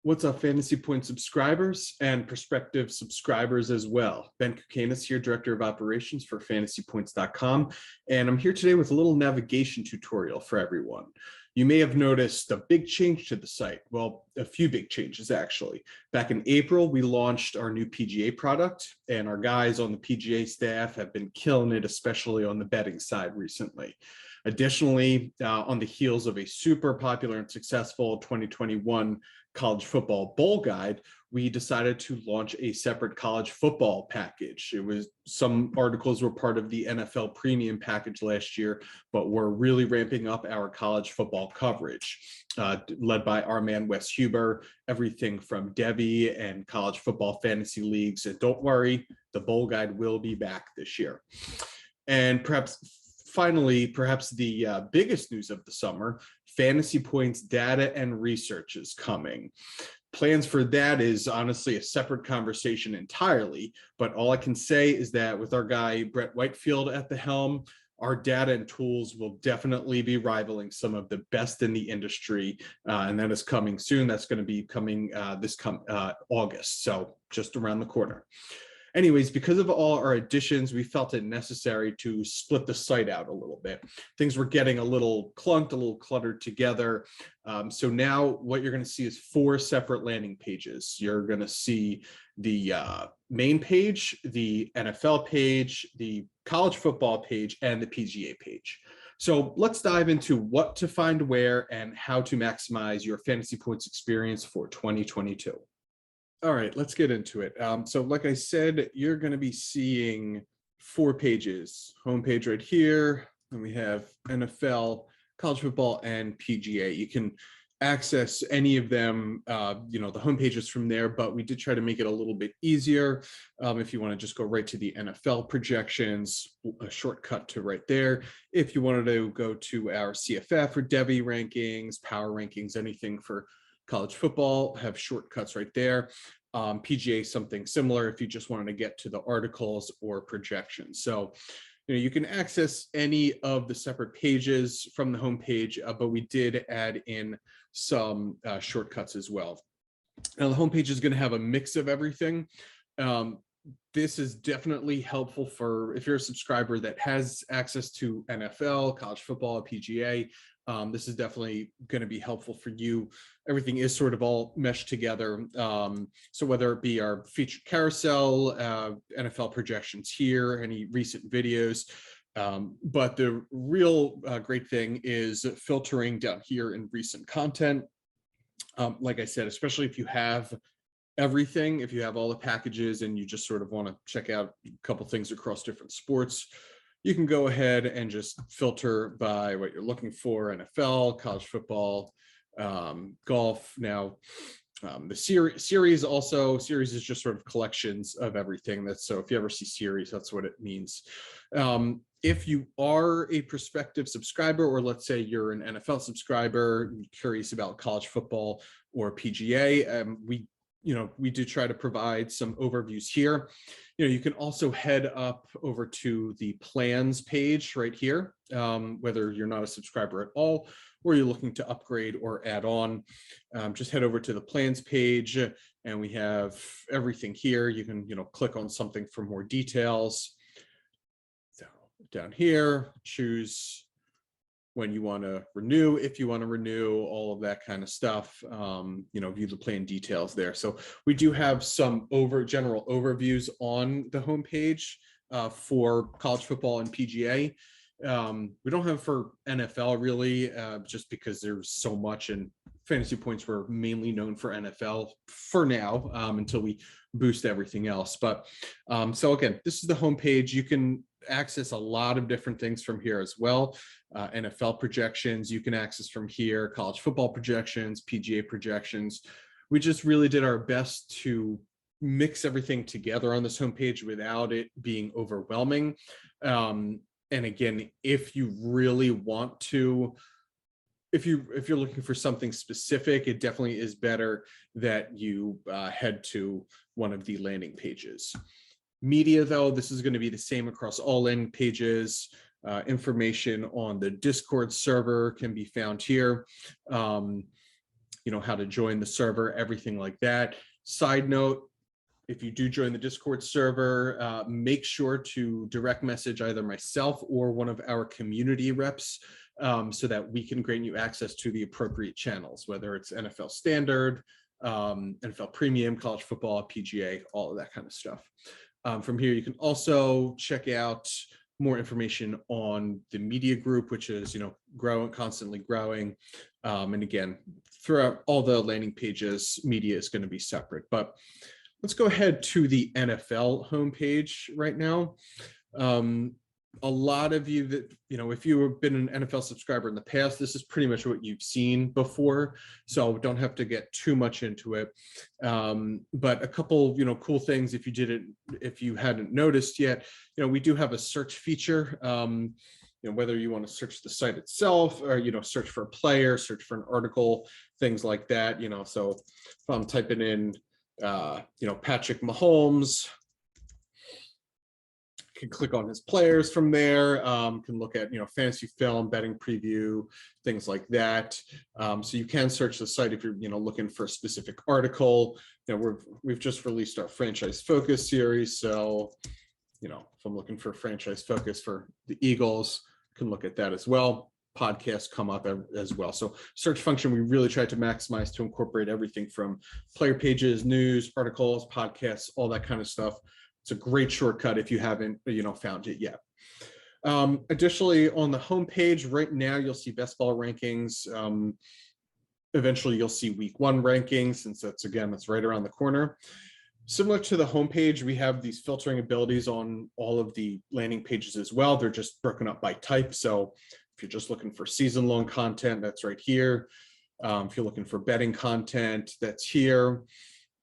What's up, Fantasy Point subscribers and prospective subscribers as well? Ben Kukanis here, Director of Operations for FantasyPoints.com, and I'm here today with a little navigation tutorial for everyone. You may have noticed a big change to the site. Well, a few big changes, actually. Back in April, we launched our new PGA product, and our guys on the PGA staff have been killing it, especially on the betting side recently. Additionally, on the heels of a super popular and successful 2021 college football bowl guide, we decided to launch a separate college football package. Some articles were part of the NFL premium package last year, but we're really ramping up our college football coverage, led by our man Wes Huber, everything from Devy and college football fantasy leagues. And don't worry, the bowl guide will be back this year. And finally, perhaps the biggest news of the summer, Fantasy Points data and research is coming. Plans for that is honestly a separate conversation entirely, but all I can say is that with our guy Brett Whitefield at the helm, our data and tools will definitely be rivaling some of the best in the industry, and that is coming soon. That's going to be coming this August, so just around the corner. Anyways, because of all our additions, we felt it necessary to split the site out a little bit. Things were getting a little clunked, a little cluttered together. So now what you're going to see is 4 separate landing pages. You're going to see the main page, the NFL page, the college football page, and the PGA page. So let's dive into what to find where and how to maximize your Fantasy Points experience for 2022. All right, let's get into it. So like I said, you're going to be seeing 4 pages. Homepage right here, and we have NFL, college football, and PGA. You can access any of them, the homepage is from there, but we did try to make it a little bit easier. If you want to just go right to the NFL projections, a shortcut to right there. If you wanted to go to our CFF or Devy rankings, power rankings, anything for college football, have shortcuts right there. PGA, something similar if you just wanted to get to the articles or projections. So, you can access any of the separate pages from the homepage, but we did add in some shortcuts as well. Now, the homepage is going to have a mix of everything. This is definitely helpful for if you're a subscriber that has access to NFL, college football, PGA. This is definitely going to be helpful for you. Everything is sort of all meshed together. So whether it be our featured carousel, NFL projections here, any recent videos, but the real great thing is filtering down here in recent content. Like I said, especially if you have everything, if you have all the packages and you just sort of want to check out a couple things across different sports, you can go ahead and just filter by what you're looking for: NFL, college football, golf. Now, the series is just sort of collections of everything. So if you ever see series, that's what it means. If you are a prospective subscriber, or let's say you're an NFL subscriber, curious about college football or PGA, we do try to provide some overviews here. You can also head up over to the plans page right here, whether you're not a subscriber at all or you're looking to upgrade or add on. Just head over to the plans page, and we have everything here. You can click on something for more details. So down here, choose when you want to renew, if you want to renew, all of that kind of stuff. View the plan details there. So we do have some general overviews on the homepage for college football and PGA. We don't have for NFL really, just because there's so much, and Fantasy Points were mainly known for NFL for now, until we boost everything else. But so again, this is the homepage. You can access a lot of different things from here as well. NFL projections you can access from here, college football projections, PGA projections. We just really did our best to mix everything together on this homepage without it being overwhelming. And again, if you really want to, if you're looking for something specific, it definitely is better that you head to one of the landing pages. Media, though, this is going to be the same across all landing pages. Information on the Discord server can be found here. how to join the server, everything like that. Side note, if you do join the Discord server, make sure to direct message either myself or one of our community reps so that we can grant you access to the appropriate channels, whether it's NFL Standard, NFL Premium, college football, PGA, all of that kind of stuff. From here, you can also check out more information on the media group, which is, growing, constantly growing. And again, throughout all the landing pages, media is going to be separate. But let's go ahead to the NFL homepage right now. A lot of you that, if you have been an NFL subscriber in the past, this is pretty much what you've seen before. So don't have to get too much into it. But a couple, cool things if you hadn't noticed yet, we do have a search feature. Whether you want to search the site itself or, search for a player, search for an article, things like that, so if I'm typing in, Patrick Mahomes, can click on his players from there, can look at, fantasy film, betting preview, things like that. So you can search the site if you're, looking for a specific article. We've just released our franchise focus series. So, if I'm looking for franchise focus for the Eagles, can look at that as well. Podcasts come up as well. So search function, we really try to maximize to incorporate everything from player pages, news, articles, podcasts, all that kind of stuff. It's a great shortcut if you haven't, found it yet. Additionally, on the homepage right now, you'll see best ball rankings. Eventually, you'll see week 1 rankings, since that's right around the corner. Similar to the homepage, we have these filtering abilities on all of the landing pages as well. They're just broken up by type. So if you're just looking for season-long content, that's right here. If you're looking for betting content, that's here.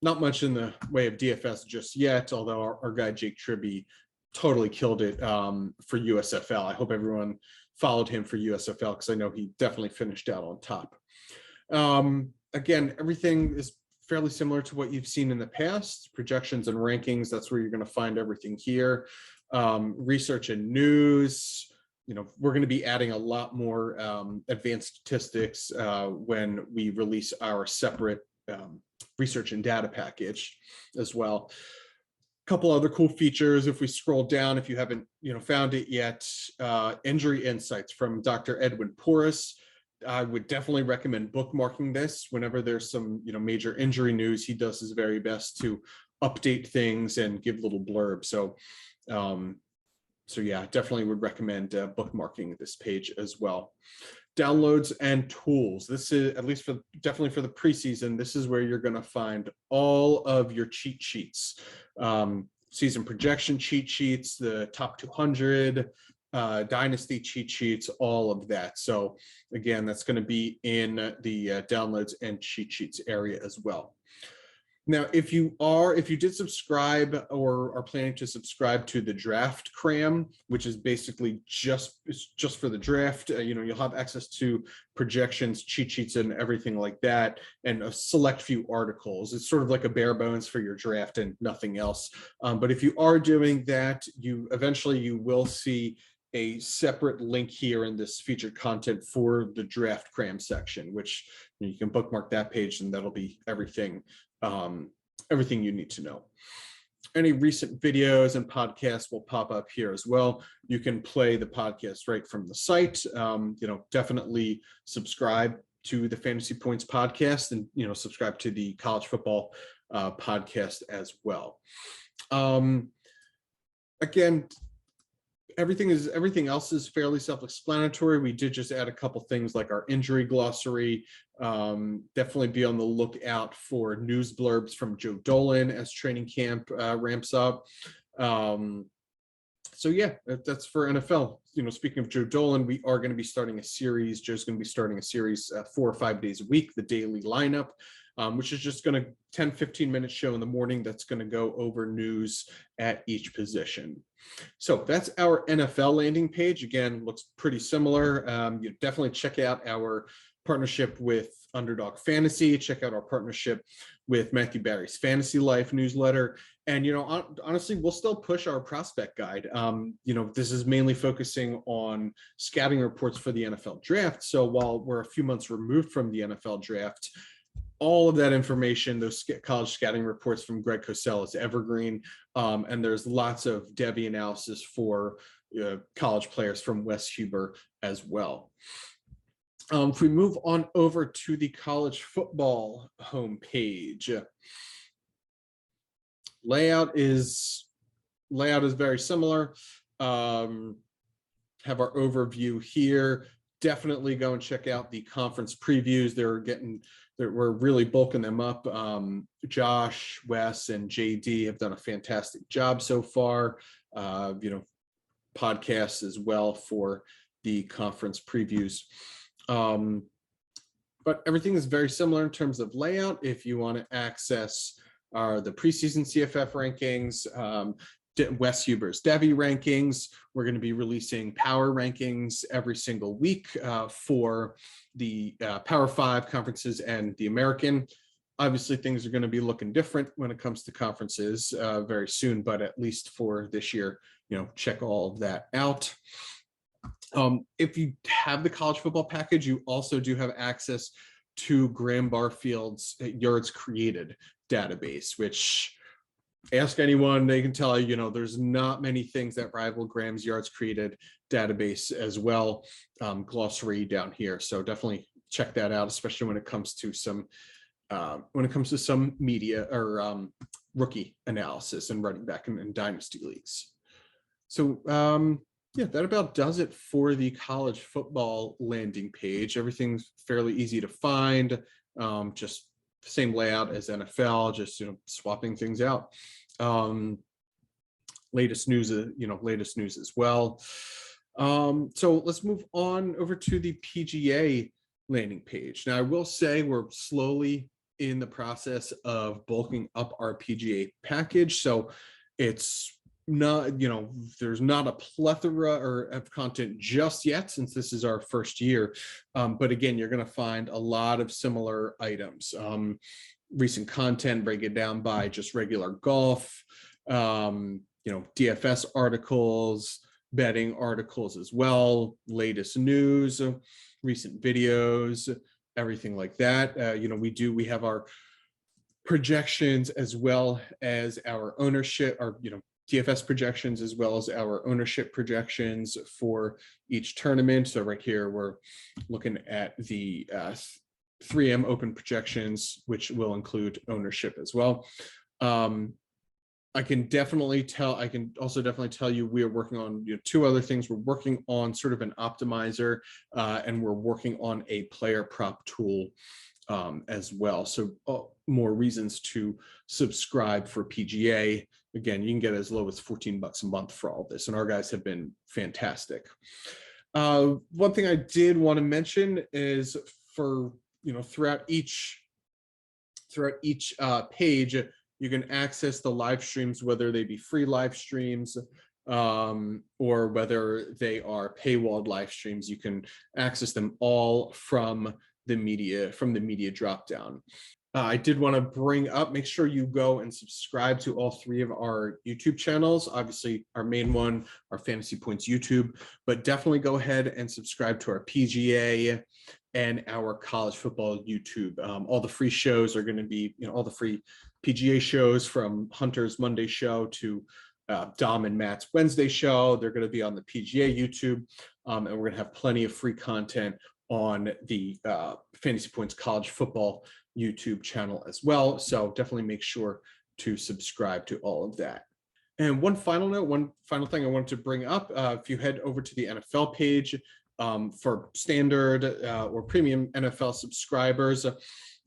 Not much in the way of DFS just yet, although our guy Jake Tribby totally killed it for USFL. I hope everyone followed him for USFL because I know he definitely finished out on top. Again, everything is fairly similar to what you've seen in the past. Projections and rankings, that's where you're going to find everything here. Research and news. We're going to be adding a lot more advanced statistics when we release our separate research and data package as well. A couple other cool features. If we scroll down, if you haven't found it yet, injury insights from Dr. Edwin Porras. I would definitely recommend bookmarking this whenever there's some major injury news. He does his very best to update things and give little blurbs. So yeah, definitely would recommend bookmarking this page as well. Downloads and tools. This is, at least definitely for the preseason, this is where you're going to find all of your cheat sheets, season projection cheat sheets, the top 200, dynasty cheat sheets, all of that. So again, that's going to be in the downloads and cheat sheets area as well. Now, if you did subscribe or are planning to subscribe to the draft cram, which is basically just for the draft, you'll have access to projections, cheat sheets, and everything like that, and a select few articles. It's sort of like a bare bones for your draft and nothing else. But if you are doing that, you will see a separate link here in this featured content for the draft cram section, which you can bookmark that page, and that'll be everything you need to know. Any recent videos and podcasts will pop up here as well. You can play the podcast right from the site. Definitely subscribe to the Fantasy Points podcast, and subscribe to the college football podcast as well. Again, everything else is fairly self-explanatory. We did just add a couple things like our injury glossary. Definitely be on the lookout for news blurbs from Joe Dolan as training camp ramps up. So yeah, that's for NFL. Speaking of Joe Dolan, we are going to be starting a series. Joe's going to be starting a series 4 or 5 days a week, the daily lineup, which is just going to 10-15 minute show in the morning that's going to go over news at each position. So that's our NFL landing page. Again, looks pretty similar. You definitely check out our partnership with Underdog Fantasy. Check out our partnership with Matthew Barry's Fantasy Life newsletter. And, honestly, we'll still push our prospect guide. This is mainly focusing on scouting reports for the NFL draft. So while we're a few months removed from the NFL draft, all of that information, those college scouting reports from Greg Cosell is evergreen. And there's lots of Debbie analysis for college players from Wes Huber as well. If we move on over to the college football homepage, layout is very similar. Have our overview here. Definitely go and check out the conference previews. We're really bulking them up. Josh, Wes, and JD have done a fantastic job so far. Podcasts as well for the conference previews. But everything is very similar in terms of layout. If you want to access the preseason CFF rankings, Wes Huber's Debbie rankings, we're going to be releasing power rankings every single week for the Power 5 conferences and the American. Obviously, things are going to be looking different when it comes to conferences very soon, but at least for this year, check all of that out. If you have the college football package, you also do have access to Graham Barfield's Yards Created database, which, ask anyone, they can tell you, there's not many things that rival Graham's Yards Created database as well. Glossary down here, so definitely check that out, especially when it comes to some media or rookie analysis and running back in dynasty leagues. So yeah, that about does it for the college football landing page. Everything's fairly easy to find. Just same layout as NFL, just swapping things out. Latest news as well. So let's move on over to the PGA landing page. Now, I will say we're slowly in the process of bulking up our PGA package, so it's not, there's not a plethora of content just yet, since this is our first year. But again, you're going to find a lot of similar items. Recent content, break it down by just regular golf, DFS articles, betting articles as well, latest news, recent videos, everything like that. We have our projections as well as our ownership, our DFS projections as well as our ownership projections for each tournament. So right here, we're looking at the 3M Open projections, which will include ownership as well. I can also definitely tell you we are working on two other things. We're working on sort of an optimizer, and we're working on a player prop tool as well. So more reasons to subscribe for PGA. Again, you can get as low as $14 a month for all this, and our guys have been fantastic. One thing I did want to mention is for throughout each page, you can access the live streams, whether they be free live streams or whether they are paywalled live streams. You can access them all from the media dropdown. I did want to bring up, make sure you go and subscribe to all three of our YouTube channels. Obviously, our main one, our Fantasy Points YouTube, but definitely go ahead and subscribe to our PGA and our college football YouTube. All the free shows are going to be, all the free PGA shows, from Hunter's Monday show to Dom and Matt's Wednesday show. They're going to be on the PGA YouTube, and we're going to have plenty of free content on the Fantasy Points college football YouTube channel as well. So definitely make sure to subscribe to all of that. And one final thing I wanted to bring up, if you head over to the NFL page, for standard or premium NFL subscribers,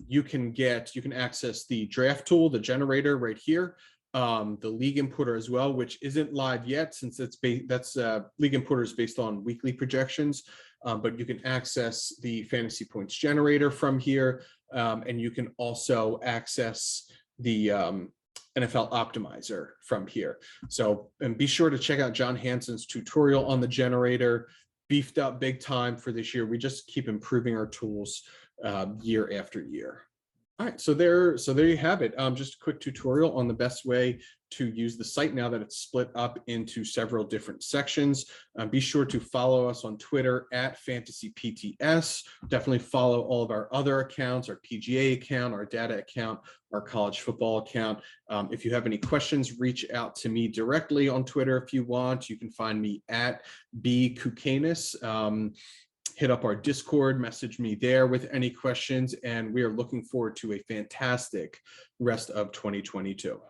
you can access the draft tool, the generator right here, the league importer as well, which isn't live yet, since league importer is based on weekly projections, but you can access the Fantasy Points generator from here, and you can also access the NFL optimizer from here. So, and be sure to check out John Hansen's tutorial on the generator. Beefed up big time for this year. We just keep improving our tools year after year. All right, so there you have it. Just a quick tutorial on the best way to use the site now that it's split up into several different sections. Be sure to follow us on Twitter at FantasyPTS. Definitely follow all of our other accounts, our PGA account, our data account, our college football account. If you have any questions, reach out to me directly on Twitter if you want. You can find me at bkukanis. Hit up our Discord, message me there with any questions, and we are looking forward to a fantastic rest of 2022.